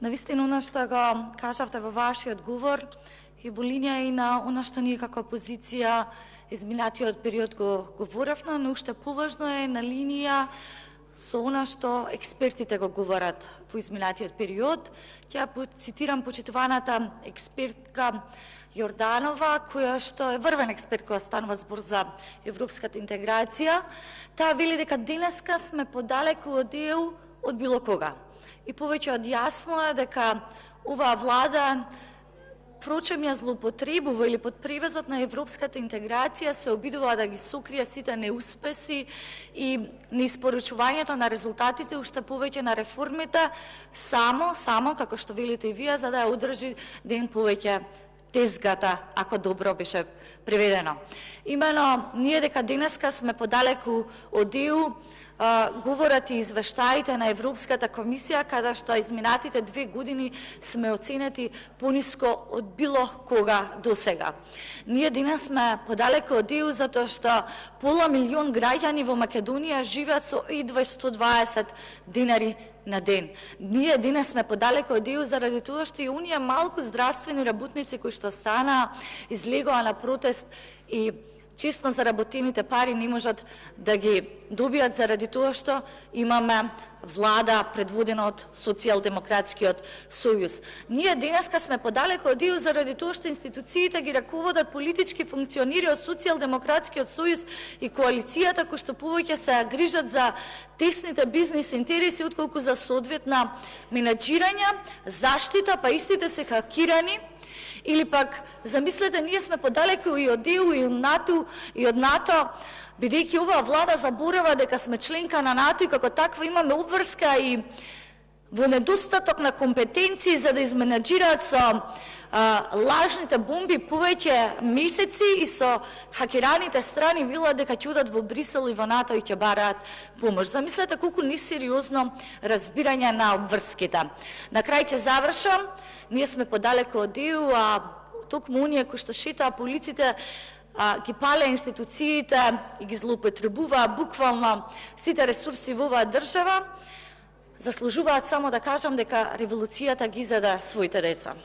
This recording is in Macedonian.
Навистина, она што го кажавте во вашиот говор и во линија и на она што ние како опозиција изминатиот период го говоревме, но уште поважно е на линија со она што експертите го говорат во изминатиот период. Ќе цитирам почитуваната експертка Јорданова, која што е врвен експерт која станува збор за европската интеграција. Таа вели дека денеска сме подалеку од ЕУ од било кога. И повеќе од јасно е дека оваа влада прочем ја злоупотребува или под превезот на европската интеграција се обидува да ги сокрие сите неуспеси и неиспоручувањето на резултатите, уште повеќе на реформите, само, како што велите и вие, за да ја одржи ден повеќе тезгата, ако добро беше преведено. Имено, ние дека денеска сме подалеку од ЕУ, говорат и извештаите на Европската комисија, каде што изминатите 2 години сме оценети пониско од било кога досега. Ние денес сме подалеку од ЕУ затоа што пола милион граѓани во Македонија живеат со едва 120 денари на ден. Ние денес сме подалеку од ЕУ заради тоа што и оние малку здравствени работници кои што стана, излегоа на протест и честно заработените пари не можат да ги добијат заради тоа што имаме влада предводена од Социјалдемократскиот сојуз. Ние денеска сме подалеку од ЕУ заради тоа што институциите ги раководат политички функционери од Социјалдемократскиот сојуз и коалицијата кои што повеќе се грижат за тесните бизнис интереси отколку за соодветна менаџирање, заштита, па истите се хакирани. Или пак, замислете, ние сме подалеку и од ЕУ и од НАТО, бидејќи оваа влада заборава дека сме членка на НАТО и како таква имаме обврска и во недостаток на компетенции за да изменаџираат со лажните бомби повеќе месеци и со хакираните страни велат дека ќе одат во Брисел и во НАТО и ќе бараат помош. Замислете колку несериозно разбирање на обврските. На крај ќе завршам. Ние сме подалеку од ЕУ, а токму оние кои што шетаа по улиците ги пале институциите и ги злоупотребуваа буквално сите ресурси во оваа држава, заслужуваат само да кажам дека револуцијата ги заде своите деца.